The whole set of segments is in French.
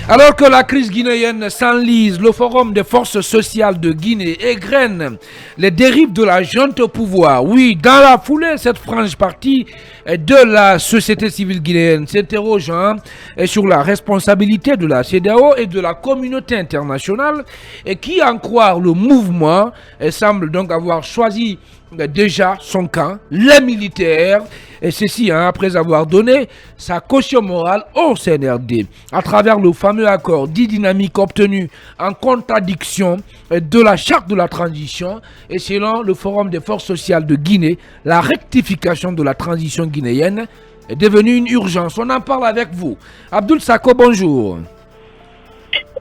Alors que la crise guinéenne s'enlise, le Forum des forces sociales de Guinée égrène les dérives de la junte au pouvoir. Oui, dans la foulée, cette franche partie de la société civile guinéenne s'interroge sur la responsabilité de la CEDEAO et de la communauté internationale et qui, en croire le mouvement, semble donc avoir choisi déjà son camp, les militaires, et ceci après avoir donné sa caution morale au CNRD à travers le fameux accord dit dynamique obtenu en contradiction de la charte de la transition et selon le Forum des forces sociales de Guinée, la rectification de la transition guinéenne est devenue une urgence. On en parle avec vous. Abdoul Sako, bonjour.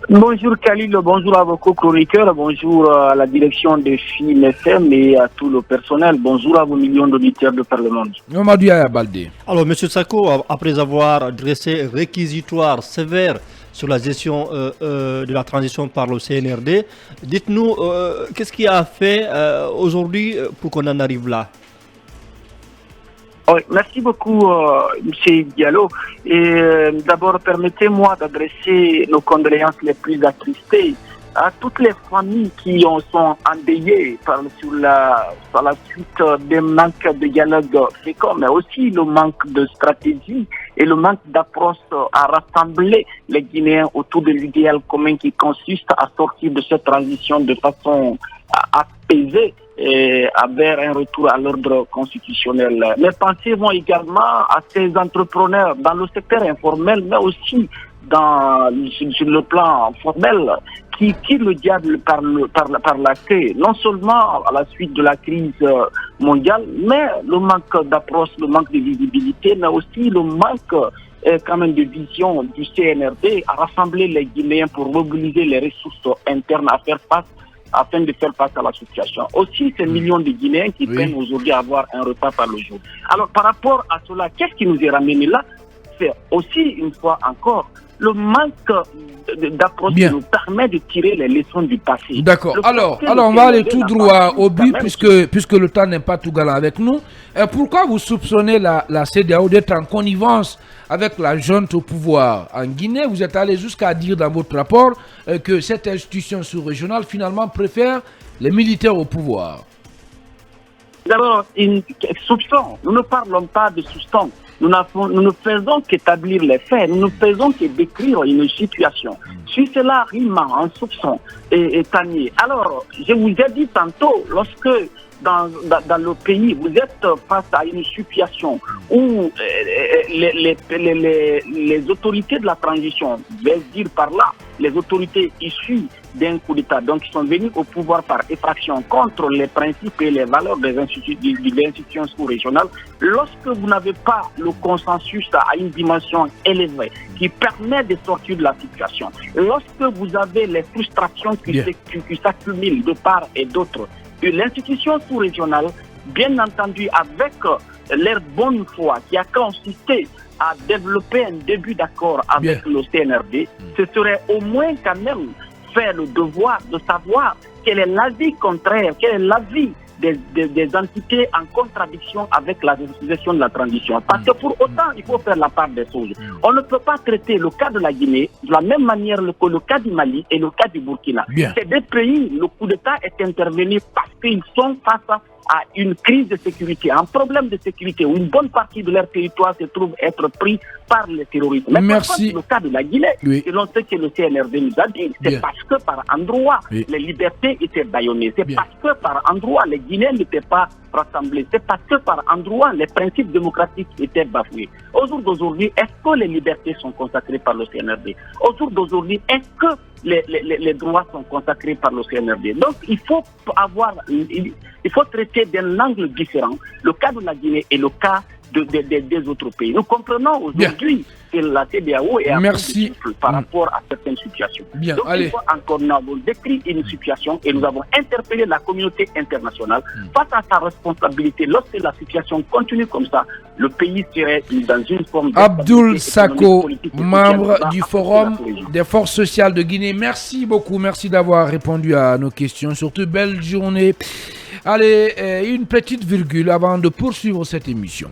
Bonjour Khalil, bonjour à vos co-chroniqueurs, bonjour à la direction de FIM FM et à tout le personnel, bonjour à vos millions d'auditeurs de par le monde. Alors M. Sako, après avoir dressé un réquisitoire sévère sur la gestion de la transition par le CNRD, dites-nous qu'est-ce qui a fait aujourd'hui pour qu'on en arrive là? Oui, merci beaucoup, M. Diallo. Et d'abord, permettez-moi d'adresser nos condoléances les plus attristées à toutes les familles qui sont endeuillées par la suite des manques de dialogue fécond, mais aussi le manque de stratégie et le manque d'approche à rassembler les Guinéens autour de l'idéal commun qui consiste à sortir de cette transition de façon apaisée et vers un retour à l'ordre constitutionnel. Mes pensées vont également à ces entrepreneurs dans le secteur informel, mais aussi sur le plan formel, qui tirent le diable par la queue, non seulement à la suite de la crise mondiale, mais le manque d'approche, le manque de visibilité, mais aussi le manque quand même de vision du CNRD à rassembler les Guinéens pour mobiliser les ressources internes afin de faire face à la situation. Aussi, ces millions de Guinéens qui peinent aujourd'hui à avoir un repas par le jour. Alors, par rapport à cela, qu'est-ce qui nous est ramené là? C'est aussi, une fois encore, le manque d'approche qui nous permet de tirer les leçons du passé. D'accord. Alors, on va aller tout droit au but, puisque le temps n'est pas tout galant avec nous. Pourquoi vous soupçonnez la CEDEAO d'être en connivence avec la junte au pouvoir en Guinée? Vous êtes allé jusqu'à dire dans votre rapport que cette institution sous-régionale finalement préfère les militaires au pouvoir. D'abord, une soupçon. Nous ne parlons pas de substance. Nous ne faisons qu'établir les faits. Nous ne faisons que décrire une situation. Si cela rime en soupçon et tanier. Alors, je vous ai dit tantôt, lorsque dans le pays, vous êtes face à une situation où les autorités de la transition, je vais dire par là, les autorités issues d'un coup d'État, donc qui sont venues au pouvoir par effraction contre les principes et les valeurs des institutions sous-régionales, lorsque vous n'avez pas le consensus à une dimension élevée qui permet de sortir de la situation, lorsque vous avez les frustrations qui s'accumulent de part et d'autre, l'institution sous-régionale, bien entendu avec leur bonne foi qui a consisté à développer un début d'accord avec le CNRD, ce serait au moins quand même faire le devoir de savoir quel est l'avis contraire, quel est l'avis des entités en contradiction avec la gestion de la transition. Parce que pour autant, il faut faire la part des choses. On ne peut pas traiter le cas de la Guinée de la même manière que le cas du Mali et le cas du Burkina. Ces deux pays, le coup d'État est intervenu parce qu'ils sont face à une crise de sécurité, un problème de sécurité où une bonne partie de leur territoire se trouve être pris par les terroristes. Mais merci. Le cas de la Guinée, selon ce que le CNRD nous a dit, c'est parce que par endroit, les libertés étaient bâillonnées. C'est parce que par endroit, les Guinéens n'étaient pas rassemblés. C'est parce que par endroit, les principes démocratiques étaient bafoués. Au jour d'aujourd'hui, est-ce que les libertés sont consacrées par le CNRD? Au jour d'aujourd'hui, est-ce que les droits sont consacrés par le CNRD? Donc, il faut traiter d'un angle différent le cas de la Guinée et le cas des autres pays. Nous comprenons aujourd'hui que la CEDEAO est un peu par rapport à certaines situations. Donc, il faut encore nous avons décrit une situation et nous avons interpellé la communauté internationale face à sa responsabilité. Lorsque la situation continue comme ça, le pays serait dans une forme de... Abdoul Sako, membre du Forum des forces sociales de Guinée. Merci beaucoup. Merci d'avoir répondu à nos questions. Surtout, belle journée. Allez, une petite virgule avant de poursuivre cette émission.